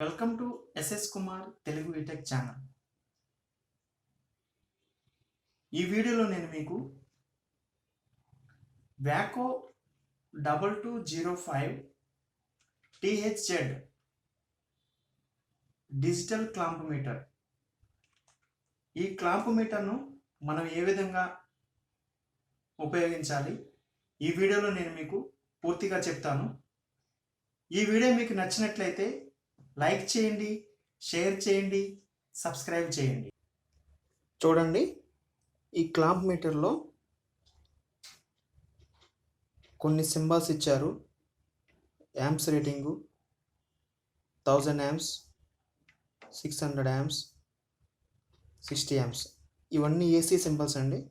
Welcome to SS Kumar Telugu e tech channel. ఈ వీడియోలో నేను మీకు వ్యాకో 2205 THZ డిజిటల్ క్లాంప్ మీటర్, ఈ క్లాంప్ మీటర్ను మనం ఏ విధంగా ఉపయోగించాలి ఈ వీడియోలో నేను మీకు పూర్తిగా చెప్తాను. ఈ వీడియో మీకు నచ్చినట్లయితే లైక్ చేయండి, షేర్ చేయండి, సబ్స్క్రైబ్ చేయండి. చూడండి, ఈ క్లాంప్ మీటర్లో కొన్ని సింబల్స్ ఇచ్చారు. Amps rating 1000 amps, 600 amps, 60 amps. ఇవన్నీ ఏసీ సింబల్స్ అండి.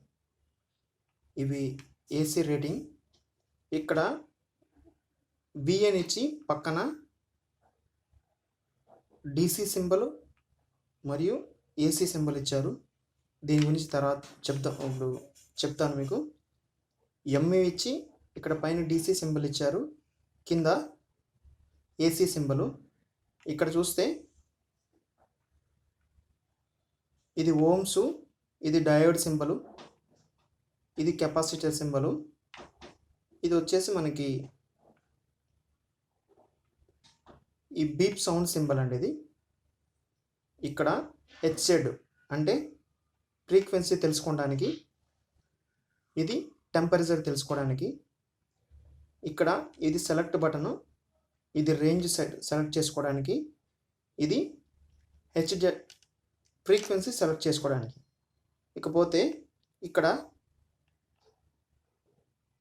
ఇవి ఏసీ రేటింగ్. ఇక్కడ విఎన్ ఇచ్చి పక్కన డీసీ సింబల్ మరియు ఏసీ సింబల్ ఇచ్చారు. దీని గురించి తర్వాత చెప్తాను మీకు. ఎంఏ ఇచ్చి ఇక్కడ పైన డీసీ సింబల్ ఇచ్చారు, కింద ఏసీ సింబలు. ఇక్కడ చూస్తే ఇది ఓమ్సు, ఇది డయోడ్ సింబలు, ఇది కెపాసిటర్ సింబలు, ఇది వచ్చేసి మనకి ఈ బీప్ సౌండ్ సింబల్ అండి. ఇది ఇక్కడ హెచ్జెడ్ అంటే ఫ్రీక్వెన్సీ తెలుసుకోవడానికి, ఇది టెంపరేచర్ తెలుసుకోవడానికి. ఇక్కడ ఇది సెలెక్ట్ బటను, ఇది రేంజ్ సెలెక్ట్ చేసుకోవడానికి, ఇది హెచ్జెడ్ ఫ్రీక్వెన్సీ సెలెక్ట్ చేసుకోవడానికి. ఇకపోతే ఇక్కడ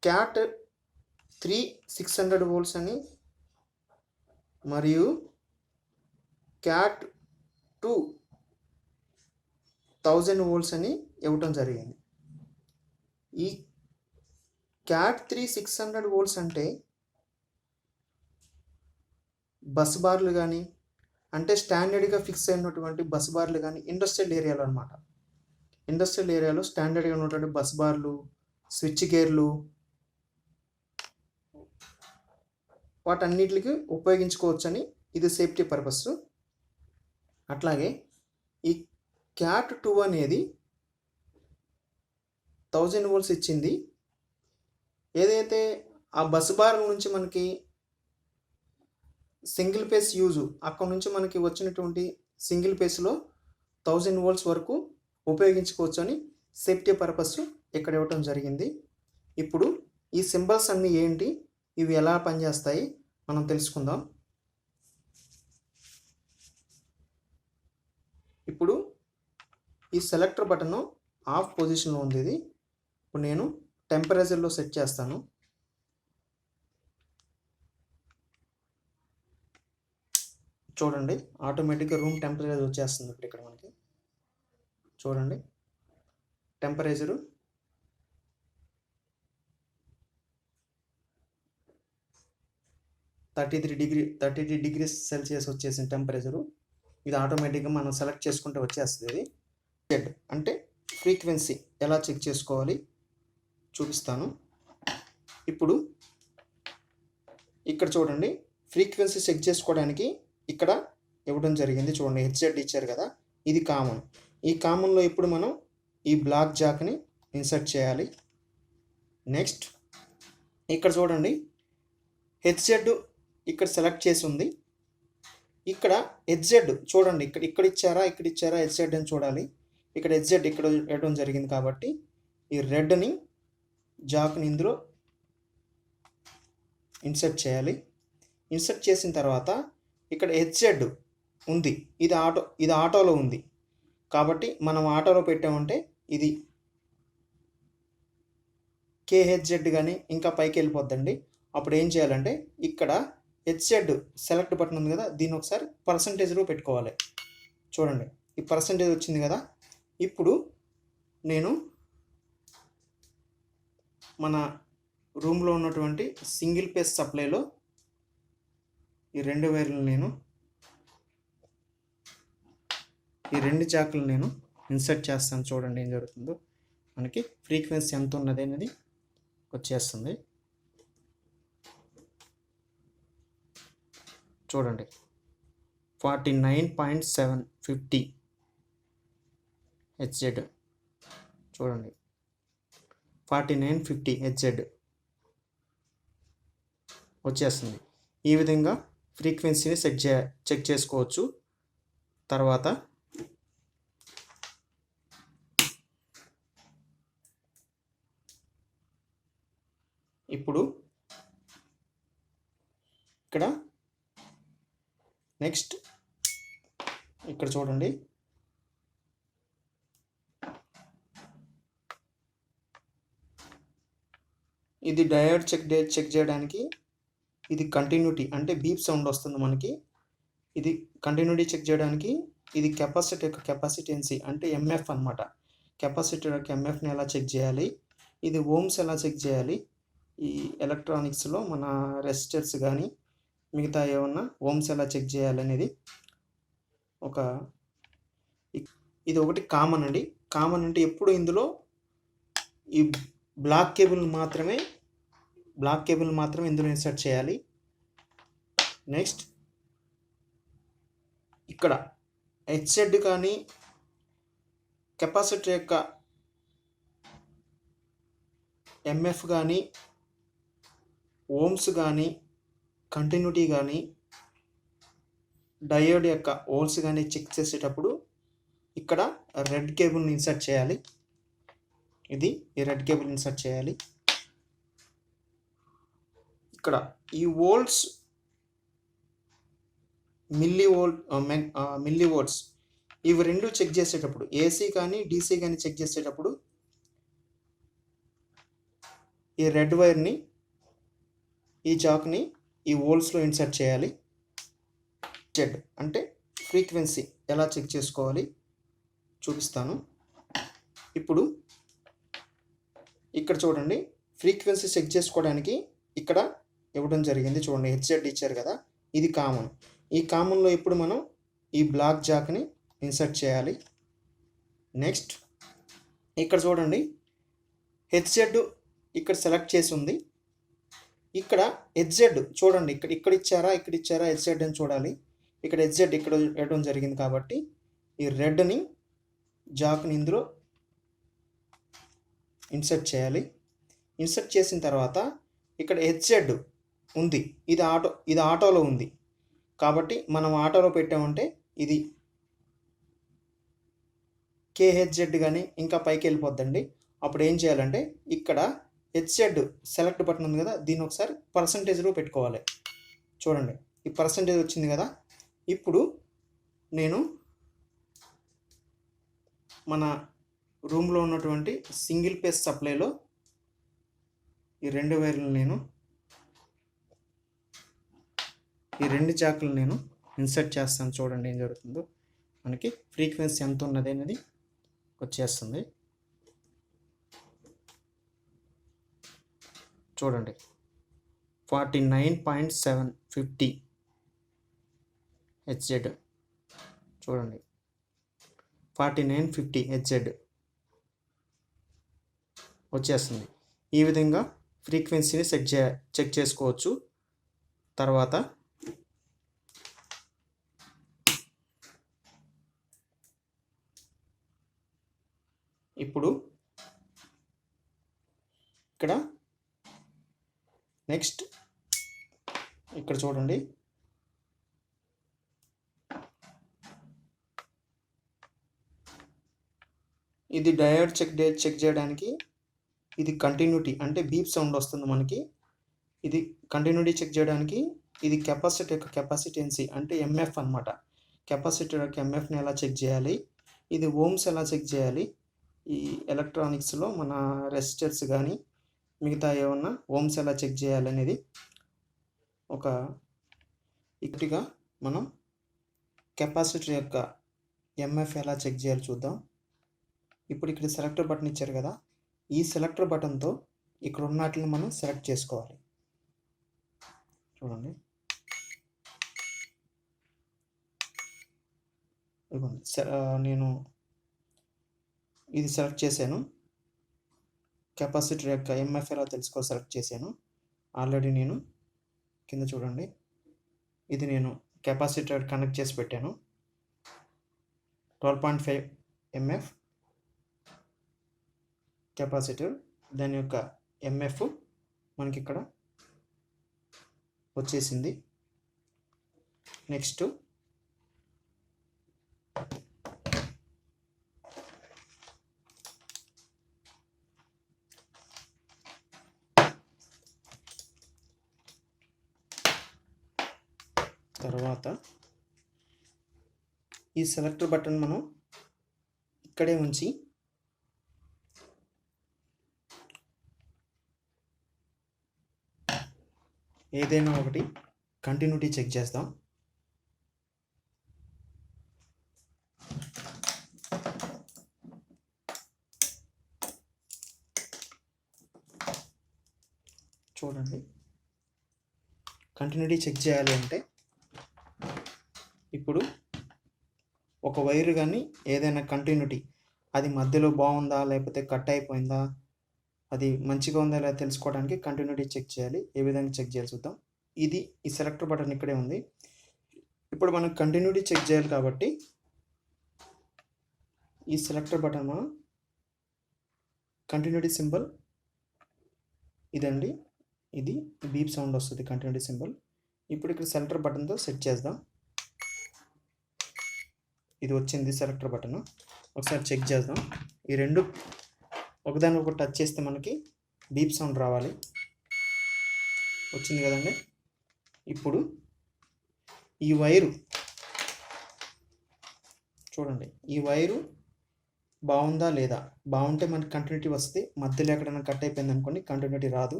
క్యాట్ 3 600 వోల్ట్స్ అని మరియు క్యాట్ 2 1000 వోల్ట్స్ అని ఇవ్వటం జరిగింది. ఈ క్యాట్ 3 600 వోల్ట్స్ అంటే బస్ బార్లు కానీ, అంటే స్టాండర్డ్గా ఫిక్స్ అయినటువంటి బస్ బార్లు కానీ ఇండస్ట్రియల్ ఏరియాలో అనమాట. ఇండస్ట్రియల్ ఏరియాలో స్టాండర్డ్గా ఉన్నటువంటి బస్ బార్లు, స్విచ్ గేర్లు, వాటన్నిటికి ఉపయోగించుకోవచ్చని, ఇది సేఫ్టీ పర్పస్. అట్లాగే ఈ క్యాట్ 2 అనేది 1000 వోల్ట్స్ ఇచ్చింది. ఏదైతే ఆ బస్ బార్ నుంచి మనకి సింగిల్ ఫేస్ యూజు, అక్కడ నుంచి మనకి వచ్చినటువంటి సింగిల్ ఫేస్లో 1000 వోల్ట్స్ వరకు ఉపయోగించుకోవచ్చు అని సేఫ్టీ పర్పస్ ఇక్కడ ఇవ్వటం జరిగింది. ఇప్పుడు ఈ సింబల్స్ అన్నీ ఏంటి, ఇవి ఎలా పనిచేస్తాయి మనం తెలుసుకుందాం. ఇప్పుడు ఈ సెలెక్టర్ బటన్ ఆఫ్ పొజిషన్లో ఉంది. ఇది ఇప్పుడు నేను టెంపరేచర్లో సెట్ చేస్తాను. చూడండి, ఆటోమేటిక్గా రూమ్ టెంపరేచర్ వచ్చేస్తుంది. ఇప్పుడు ఇక్కడ మనకి చూడండి, టెంపరేచరు 33 డిగ్రీస్ సెల్సియస్ వచ్చేసింది టెంపరేచరు. ఇది ఆటోమేటిక్గా మనం సెలెక్ట్ చేసుకుంటే వచ్చేస్తుంది. ఇది అంటే ఫ్రీక్వెన్సీ ఎలా చెక్ చేసుకోవాలి చూపిస్తాను. ఇప్పుడు ఇక్కడ చూడండి, ఫ్రీక్వెన్సీ చెక్ చేసుకోవడానికి ఇక్కడ ఇవ్వడం జరిగింది. చూడండి, హెచ్జెడ్ ఇచ్చారు కదా, ఇది కామన్. ఈ కామన్లో ఇప్పుడు మనం ఈ బ్లాక్ జాక్ని ఇన్సర్ట్ చేయాలి. నెక్స్ట్ ఇక్కడ చూడండి, హెచ్జెడ్ ఇక్కడ సెలెక్ట్ చేసి ఉంది. ఇక్కడ హెచ్జెడ్ చూడండి, ఇక్కడ ఇచ్చారా హెచ్జెడ్ అని చూడాలి. ఇక్కడ హెచ్జెడ్ ఇక్కడ ఇవ్వడం జరిగింది కాబట్టి ఈ రెడ్ని జాక్ని ఇందులో ఇన్సర్ట్ చేయాలి. ఇన్సర్ట్ చేసిన తర్వాత ఇక్కడ హెచ్జెడ్ ఉంది, ఇది ఆటోలో ఉంది కాబట్టి మనం ఆటోలో పెట్టామంటే ఇది కేహెచ్జెడ్ కానీ ఇంకా పైకి వెళ్ళిపోద్దండి. అప్పుడు ఏం చేయాలంటే ఇక్కడ హెచ్జెడ్ సెలెక్ట్ బటన్ ఉంది కదా, దీన్ని ఒకసారి పర్సంటేజ్లో పెట్టుకోవాలి. చూడండి, ఈ పర్సంటేజ్ వచ్చింది కదా. ఇప్పుడు నేను మన రూమ్లో ఉన్నటువంటి సింగిల్ ఫేస్ సప్లైలో ఈ 2 వైర్లు ఈ 2 జాకులు నేను ఇన్సర్ట్ చేస్తాను. చూడండి ఏం జరుగుతుందో. మనకి ఫ్రీక్వెన్సీ ఎంత ఉన్నది అనేది వచ్చేస్తుంది. చూడండి, 49.750 హెచ్జెడ్ చూడండి, 4950 హెచ్జెడ్ వచ్చేస్తుంది. ఈ విధంగా ఫ్రీక్వెన్సీని చెక్ చేసుకోవచ్చు. తర్వాత ఇప్పుడు ఇక్కడ నెక్స్ట్ ఇక్కడ చూడండి, ఇది డయోడ్ చెక్ చేయడానికి ఇది కంటిన్యూటీ అంటే బీప్ సౌండ్ వస్తుంది మనకి. ఇది కంటిన్యూటీ చెక్ చేయడానికి ఇది కెపాసిటర్ యొక్క కెపాసిటెన్సీ అంటే ఎంఎఫ్ అనమాట. కెపాసిటర్ యొక్క ఎంఎఫ్ని ఎలా చెక్ చేయాలి, ఇది ఓమ్స్ ఎలా చెక్ చేయాలి, ఈ ఎలక్ట్రానిక్స్లో మన రెసిస్టర్స్ కానీ మిగతా ఏమన్నా ఓమ్స్ ఎలా చెక్ చేయాలనేది ఇది ఒకటి కామన్ అండి. కామన్ అంటే ఎప్పుడు ఇందులో ఈ బ్లాక్ కేబుల్ మాత్రమే ఇందులో ఇన్సర్ట్ చేయాలి. నెక్స్ట్ ఇక్కడ హెచ్జెడ్ కానీ కెపాసిటర్ యొక్క ఎంఎఫ్ కానీ ఓమ్స్ కానీ కంటిన్యూటీ కానీ డయోడ్ యొక్క ఓల్స్ కానీ చెక్ చేసేటప్పుడు ఇక్కడ రెడ్ కేబుల్ని ఇన్సర్ట్ చేయాలి. ఈ రెడ్ కేబుల్ ఇన్సర్ట్ చేయాలి. ఇక్కడ ఈ వోల్ట్స్ మిల్లీ వోల్ట్స్ ఇవి రెండు చెక్ చేసేటప్పుడు ఏసీ కానీ డీసీ కానీ చెక్ చేసేటప్పుడు ఈ రెడ్ వైర్ని ఈ జాక్ని ఈ వోల్ట్స్లో ఇన్సర్ట్ చేయాలి. జెడ్ అంటే ఫ్రీక్వెన్సీ ఎలా చెక్ చేసుకోవాలి చూపిస్తాను. ఇప్పుడు ఇక్కడ చూడండి, ఫ్రీక్వెన్సీ చెక్ చేసుకోవడానికి ఇక్కడ ఇవ్వడం జరిగింది. చూడండి, హెచ్జెడ్ ఇచ్చారు కదా, ఇది కామన్. ఈ కామన్లో ఇప్పుడు మనం ఈ బ్లాక్ జాక్ని ఇన్సర్ట్ చేయాలి. నెక్స్ట్ ఇక్కడ చూడండి, హెచ్జెడ్ ఇక్కడ సెలెక్ట్ చేసి ఉంది. ఇక్కడ హెచ్జెడ్ చూడండి, ఇక్కడ ఇచ్చారా హెచ్జెడ్ అని చూడాలి. ఇక్కడ హెచ్జెడ్ ఇక్కడ ఇవ్వడం జరిగింది కాబట్టి ఈ రెడ్ని జాక్ని ఇందులో ఇన్సర్ట్ చేయాలి. ఇన్సర్ట్ చేసిన తర్వాత ఇక్కడ హెచ్జెడ్ ఉంది, ఇది ఆటోలో ఉంది కాబట్టి మనం ఆటోలో పెట్టామంటే ఇది కేహెచ్జెడ్ కానీ ఇంకా పైకి వెళ్ళిపోద్దండి. అప్పుడు ఏం చేయాలంటే ఇక్కడ హెచ్జెడ్ సెలెక్ట్ బటన్ ఉంది కదా, దీన్ని ఒకసారి పర్సంటేజ్లో పెట్టుకోవాలి. చూడండి, ఈ పర్సంటేజ్ వచ్చింది కదా. ఇప్పుడు నేను మన రూమ్లో ఉన్నటువంటి సింగిల్ పేస్ సప్లైలో ఈ రెండు వైర్లు ఈ రెండు జాకులు నేను ఇన్సర్ట్ చేస్తాను. చూడండి ఏం జరుగుతుందో, మనకి ఫ్రీక్వెన్సీ ఎంత ఉన్నది అనేది వచ్చేస్తుంది. చూడండి, 49.750 హెచ్జెడ్ చూడండి, 4950 హెచ్జెడ్ వచ్చేస్తుంది. ఈ విధంగా ఫ్రీక్వెన్సీని చెక్ చేసుకోవచ్చు. తర్వాత ఇప్పుడు ఇక్కడ నెక్స్ట్ ఇక్కడ చూడండి, ఇది డయోడ్ చెక్ చేయడానికి ఇది కంటిన్యూటీ అంటే బీప్ సౌండ్ వస్తుంది మనకి. ఇది కంటిన్యూటీ చెక్ చేయడానికి ఇది కెపాసిటర్ యొక్క కెపాసిటెన్సీ అంటే ఎంఎఫ్ అనమాట. కెపాసిటర్ యొక్క ఎంఎఫ్ని ఎలా చెక్ చేయాలి, ఇది ఓమ్స్ ఎలా చెక్ చేయాలి, ఈ ఎలక్ట్రానిక్స్లో మన రెసిస్టర్స్ కానీ మిగతా ఏమన్నా ఓమ్స్ ఎలా చెక్ చేయాలనేది ఇక్కడిగా మనం కెపాసిటర్ యొక్క ఎంఎఫ్ ఎలా చెక్ చేయాలి చూద్దాం. ఇప్పుడు ఇక్కడ సెలెక్టర్ బటన్ ఇచ్చారు కదా, ఈ సెలెక్టర్ బటన్తో ఇక్కడ ఉన్న వాటిని మనం సెలెక్ట్ చేసుకోవాలి. చూడండి, నేను ఇది సెలెక్ట్ చేశాను. కెపాసిటర్ యొక్క ఎంఎఫ్ ఎలా తెలుసుకో సెలెక్ట్ చేశాను. ఆల్రెడీ నేను కింద చూడండి, ఇది నేను కెపాసిటర్ కనెక్ట్ చేసి పెట్టాను. 12.5 MF కెపాసిటర్, దాని యొక్క MF మనకి ఇక్కడ వచ్చేసింది. నెక్స్ట్ తర్వాత ఈ సెలెక్టర్ బటన్ మనం ఇక్కడే ఉంచి ఏదైనా ఒకటి కంటిన్యూటీ చెక్ చేద్దాం. చూడండి, కంటిన్యూటీ చెక్ చేయాలి అంటే ఇప్పుడు ఒక వైరు కానీ ఏదైనా కంటిన్యూటీ అది మధ్యలో బాగుందా లేకపోతే కట్ అయిపోయిందా, అది మంచిగా ఉందా లేదా తెలుసుకోవడానికి కంటిన్యూటీ చెక్ చేయాలి. ఏ విధంగా చెక్ చేయాలి చూద్దాం. ఈ సెలెక్టర్ బటన్ ఇక్కడే ఉంది. ఇప్పుడు మనం కంటిన్యూటీ చెక్ చేయాలి కాబట్టి ఈ సెలెక్టర్ బటన్ మనం కంటిన్యూటీ సింబల్ ఇదండి, ఇది బీప్ సౌండ్ వస్తుంది కంటిన్యూటీ సింబల్. ఇప్పుడు ఇక్కడ సెలెక్టర్ బటన్తో సెట్ చేద్దాం. ఇది వచ్చింది సెలెక్టర్ బటన్. ఒకసారి చెక్ చేద్దాం. ఈ రెండు ఒకదాన్ని ఒకటి టచ్ చేస్తే మనకి బీప్ సౌండ్ రావాలి. వచ్చింది కదండి. ఇప్పుడు ఈ వైరు చూడండి, ఈ వైరు బాగుందా లేదా, బాగుంటే మనకి కంటిన్యూటీ వస్తుంది. మధ్యలో ఎక్కడైనా కట్ అయిపోయింది అనుకోండి కంటిన్యూటీ రాదు.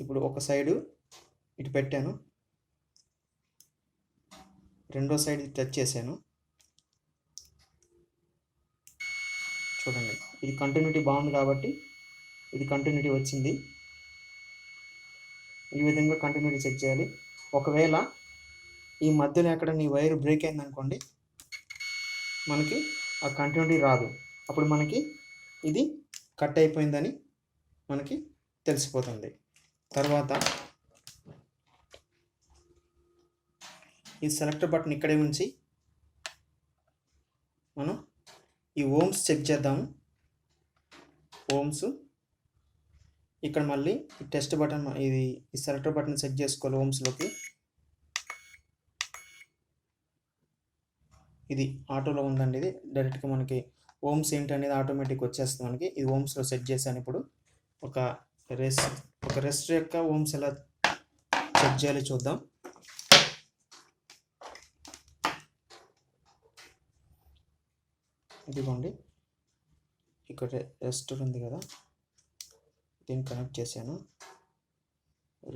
ఇప్పుడు ఒక సైడు ఇటు పెట్టాను, రెండో సైడ్ టచ్ చేశాను. చూడండి, ఇది కంటిన్యూటీ బాగుంది కాబట్టి ఇది కంటిన్యూటీ వచ్చింది. ఈ విధంగా కంటిన్యూటీ చెక్ చేయాలి. ఒకవేళ ఈ మధ్యలో ఎక్కడ నీ వైర్ బ్రేక్ అయింది అనుకోండి మనకి ఆ కంటిన్యూటీ రాదు. అప్పుడు మనకి ఇది కట్ అయిపోయిందని మనకి తెలిసిపోతుంది. తర్వాత ఈ సెలెక్టర్ బటన్ ఇక్కడే ఉంచి మనం ఈ ఓమ్స్ చెక్ చేద్దాము. ఓమ్స్ ఇక్కడ మళ్ళీ ఈ టెస్ట్ బటన్, ఈ సెలెక్టర్ బటన్ సెట్ చేసుకోవాలి ఓమ్స్లోకి. ఇది ఆటోలో ఉందండి. ఇది డైరెక్ట్గా మనకి ఓమ్స్ ఏంటనేది ఆటోమేటిక్ వచ్చేస్తుంది మనకి. ఇది ఓమ్స్లో సెట్ చేశాను. ఇప్పుడు ఒక రెసిస్టర్ యొక్క ఓమ్స్ ఎలా చెక్ చేయాలి చూద్దాం. ఇదిగోండి, ఇక్కడ రెసిస్టర్ ఉంది కదా, దీన్ని కనెక్ట్ చేశాను.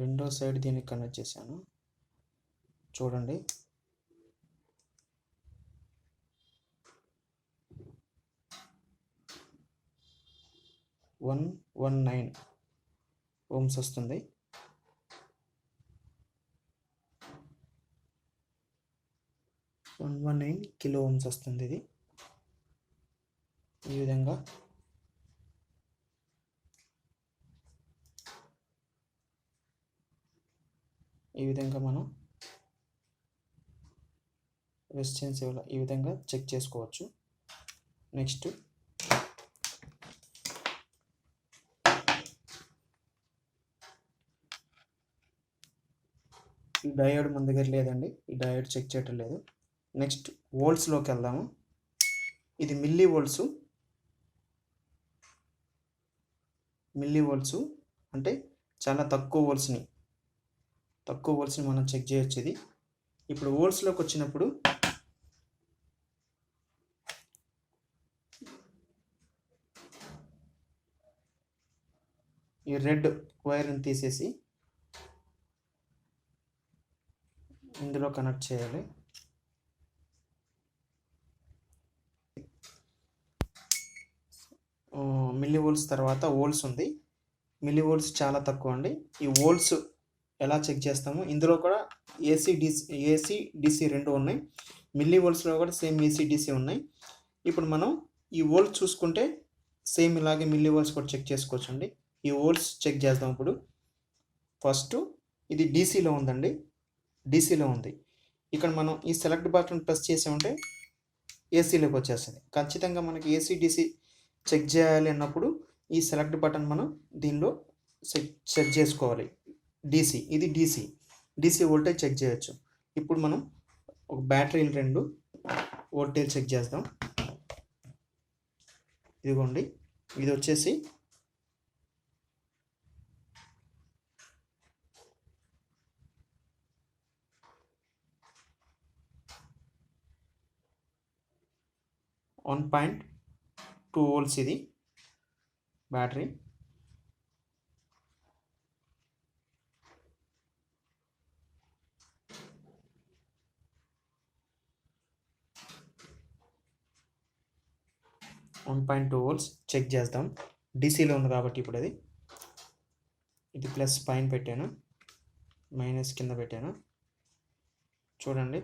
రెండో సైడ్ దీనికి కనెక్ట్ చేశాను. చూడండి, వన్ 119 ఓమ్స్ వస్తుంది. కిలో ఓమ్స్ వస్తుంది. ఇది ఈ విధంగా మనం రెసిస్టెన్స్ ఈ విధంగా చెక్ చేసుకోవచ్చు. నెక్స్ట్ ఈ డయోడ్ మన దగ్గర లేదండి, ఈ డయోడ్ చెక్ చేయటం లేదు. నెక్స్ట్ వోల్ట్స్లోకి వెళ్దాము. ఇది మిల్లీ వోల్ట్స్ అంటే చాలా తక్కువ వోల్ట్స్ని మనం చెక్ చేయొచ్చు. ఇది ఇప్పుడు వోల్ట్స్లోకి వచ్చినప్పుడు ఈ రెడ్ వైర్ని తీసేసి ఇందులో కనెక్ట్ చేయాలి. మిల్లీ వోల్ట్స్ తర్వాత వోల్ట్స్ ఉంది. మిల్లీ వోల్ట్స్ చాలా తక్కువ అండి. ఈ వోల్ట్స్ ఎలా చెక్ చేస్తాము, ఇందులో కూడా ఏసీ డిసి రెండు ఉన్నాయి. మిల్లీ వోల్ట్స్లో కూడా సేమ్ ఏసీ డిసి ఉన్నాయి. ఇప్పుడు మనం ఈ వోల్ట్స్ చూసుకుంటే సేమ్ ఇలాగే మిల్లీ వోల్ట్స్ కూడా చెక్ చేసుకోవచ్చు అండి. ఈ వోల్ట్స్ చెక్ చేద్దాం. ఇప్పుడు ఫస్ట్ ఇది డీసీలో ఉందండి. డీసీలో ఉంది. ఇక్కడ మనం ఈ సెలెక్ట్ బటన్ ప్రెస్ చేసామంటే ఏసీలోకి వచ్చేస్తుంది. ఖచ్చితంగా మనకి ఏసీ డీసీ చెక్ చేయాలి అన్నప్పుడు ఈ సెలెక్ట్ బటన్ మనం దీనిలో సెట్ చేసుకోవాలి. ఇది డీసీ వోల్టేజ్ చెక్ చేయొచ్చు. ఇప్పుడు మనం ఒక బ్యాటరీలు 2 వోల్టేజ్ చెక్ చేద్దాం. ఇదిగోండి, ఇది వచ్చేసి 1.2 వోల్ట్స్ ఇది బ్యాటరీ. వోల్ట్స్ చెక్ చేద్దాం. డీసీలో ఉంది కాబట్టి ఇప్పుడు ఇది ప్లస్ పైన పెట్టాను, మైనస్ కింద పెట్టాను. చూడండి,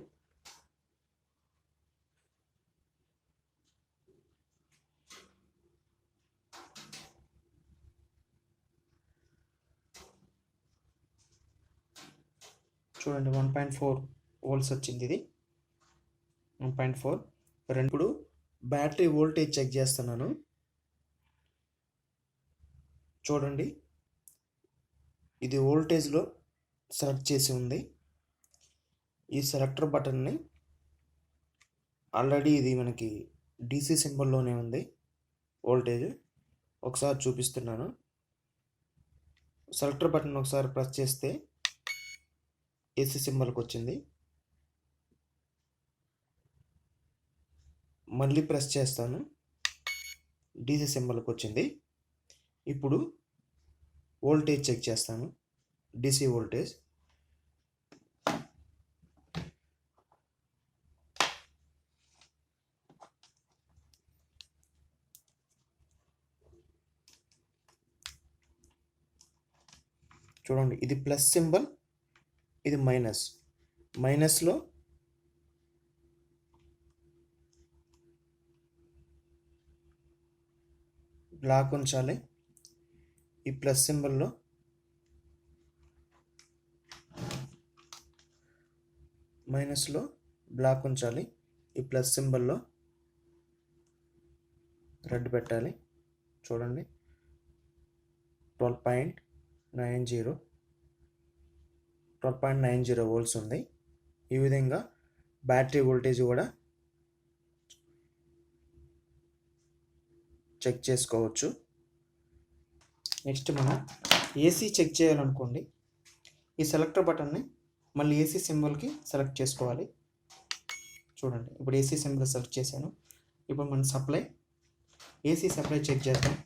చూడండి 1.4 వోల్ట్స్ వచ్చింది. ఇది 1.4. ఇప్పుడు బ్యాటరీ వోల్టేజ్ చెక్ చేస్తున్నాను. చూడండి, ఇది వోల్టేజ్లో సెలెక్ట్ చేసి ఉంది. ఈ సెలెక్టర్ బటన్ని ఆల్రెడీ ఇది మనకి డీసీ సింబల్లోనే ఉంది వోల్టేజ్. ఒకసారి చూపిస్తున్నాను. సెలెక్టర్ బటన్ ఒకసారి ప్రెస్ చేస్తే ఏసీ సింబల్కి వచ్చింది. మళ్ళీ ప్రెస్ చేస్తాను, డీసీ సింబల్కి వచ్చింది. ఇప్పుడు వోల్టేజ్ చెక్ చేస్తాను, డీసీ వోల్టేజ్. చూడండి, ఇది ప్లస్ సింబల్, ఇది మైనస్లో బ్లాక్ ఉంచాలి. ఈ ప్లస్ సింబల్లో మైనస్లో బ్లాక్ ఉంచాలి. ఈ ప్లస్ సింబల్లో రెడ్ పెట్టాలి. చూడండి, 12.90 వోల్ట్స్ ఉంది. ఈ విధంగా బ్యాటరీ వోల్టేజ్ కూడా చెక్ చేసుకోవచ్చు. నెక్స్ట్ మనం ఏసీ చెక్ చేయాలనుకోండి, ఈ సెలెక్టర్ బటన్ని మళ్ళీ ఏసీ సింబల్కి సెలెక్ట్ చేసుకోవాలి. చూడండి, ఇప్పుడు ఏసీ సింబల్ సెలెక్ట్ చేశాను. ఇప్పుడు మనం ఏసీ సప్లై చెక్ చేద్దాం.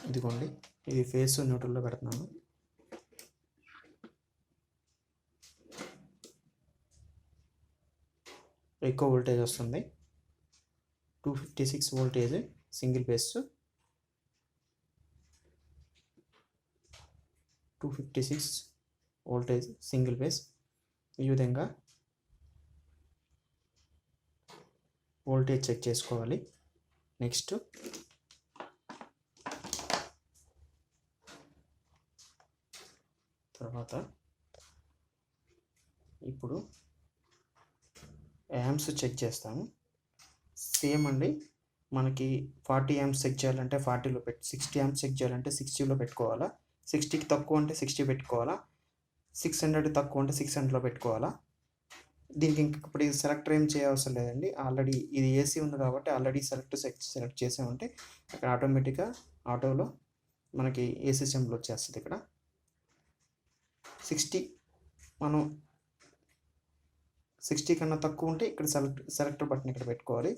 ఇదిగోండి, ఇది ఫేస్ న్యూట్రల్లో పెడుతున్నాను. ఎక్కువ వోల్టేజ్ వస్తుంది, 256 voltage single phase. 256 voltage single phase. ఈ విధంగా వోల్టేజ్ చెక్ చేసుకోవాలి. నెక్స్ట్ తర్వాత ఇప్పుడు యాంప్స్ చెక్ చేస్తాము. సేమ్ అండి, మనకి 40 యాంప్స్ చెక్ చేయాలంటే 40లో 60 యాంప్స్ చెక్ చేయాలంటే 60లో పెట్టుకోవాలా, 60కి తక్కువ అంటే 60 పెట్టుకోవాలా, 600 తక్కువ అంటే 600లో పెట్టుకోవాలా. దీనికి ఇప్పుడు సెలెక్టర్ ఏం చేయవసరం లేదండి. ఆల్రెడీ ఇది ఏసీ ఉంది కాబట్టి ఆల్రెడీ సెలెక్ట్ చేసామంటే అక్కడ ఆటోమేటిక్గా ఆటోలో మనకి ఏసీ సింబల్ వచ్చేస్తుంది. ఇక్కడ 60 మనం 60 కన్నా తక్కువ ఉంటే ఇక్కడ సెలెక్టర్ బటన్ ఇక్కడ పెట్టుకోవాలి.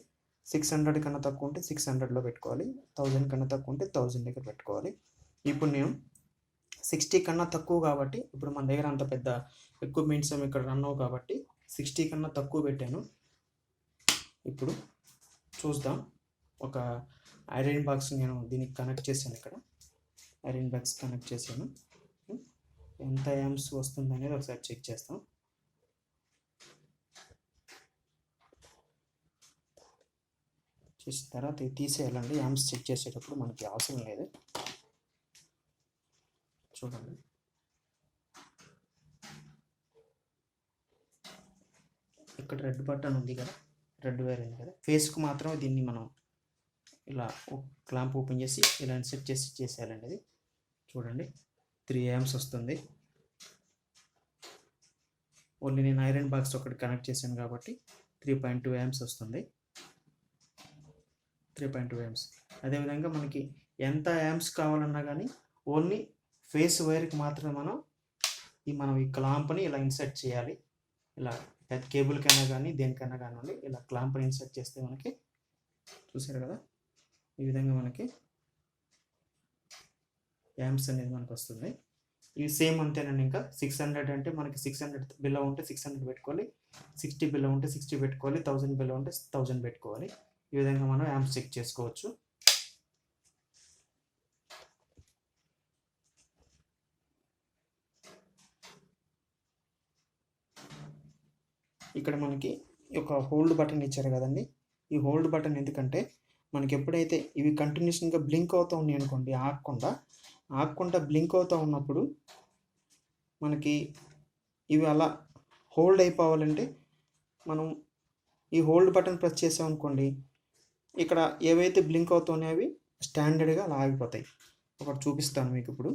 600 కన్నా తక్కువ ఉంటే 600లో పెట్టుకోవాలి. 1000 కన్నా తక్కువ ఉంటే 1000 దగ్గర పెట్టుకోవాలి. ఇప్పుడు నేను 60 కన్నా తక్కువ కాబట్టి ఇప్పుడు మన దగ్గర అంత పెద్ద ఎక్విప్మెంట్స్ ఇక్కడ రన్ అవ్వు కాబట్టి 60 కన్నా తక్కువ పెట్టాను. ఇప్పుడు చూద్దాం. ఒక ఐరన్ బాక్స్ నేను దీనికి కనెక్ట్ చేశాను. ఇక్కడ ఐరన్ బాక్స్ కనెక్ట్ చేశాను. ఎంత యాంప్స్ వస్తుంది అనేది ఒకసారి చెక్ చేస్తాం. చేసిన తర్వాత ఇది తీసేయాలండి. యాంప్స్ చెక్ చేసేటప్పుడు మనకి అవసరం లేదు. చూడండి, ఇక్కడ రెడ్ బటన్ ఉంది కదా, రెడ్ వైర్ ఉంది కదా, ఫేస్కి మాత్రం దీన్ని మనం ఇలా క్లాంప్ ఓపెన్ చేసి ఇలా ఇన్సెట్ చేసి చేసేయాలండి. ఇది చూడండి 3 amps వస్తుంది. ఓన్లీ నేను ఐరన్ బాక్స్ ఒకటి కనెక్ట్ చేశాను కాబట్టి 3.2 amps వస్తుంది. 3.2 amps. అదేవిధంగా మనకి ఎంత యాంప్స్ కావాలన్నా కానీ ఓన్లీ ఫేస్ వైర్కి మాత్రమే మనం ఈ క్లాంప్ని ఇలా ఇన్సర్ట్ చేయాలి. ఇలా కేబుల్ కన్నా కానీ దేనికన్నా కానివ్వండి, ఇలా క్లాంప్ని ఇన్సర్ట్ చేస్తే మనకి చూసారు కదా, ఈ విధంగా మనకి యాంప్స్ అనేది మనకు వస్తుంది. ఇవి సేమ్ అంతేనండి. ఇంకా 600 అంటే మనకి 600 బిలో ఉంటే 600 పెట్టుకోవాలి, 60 బిలో ఉంటే 60 పెట్టుకోవాలి, 1000 బిలో ఉంటే 1000 పెట్టుకోవాలి. ఈ విధంగా మనం యాంప్స్ చెక్ చేసుకోవచ్చు. ఇక్కడ మనకి ఒక హోల్డ్ బటన్ ఇచ్చారు కదండి. ఈ హోల్డ్ బటన్ ఎందుకంటే మనకి ఎప్పుడైతే ఇవి కంటిన్యూషన్గా బ్లింక్ అవుతూ ఉన్నాయి అనుకోండి, ఆగకుండా బ్లింక్ అవుతూ ఉన్నప్పుడు మనకి ఇవి అలా హోల్డ్ అయిపోవాలంటే మనం ఈ హోల్డ్ బటన్ ప్రెస్ చేసామనుకోండి, ఇక్కడ ఏవైతే బ్లింక్ అవుతున్నాయో అవి స్టాండర్డ్గా అలా ఆగిపోతాయి. ఒకటి చూపిస్తాను మీకు ఇప్పుడు.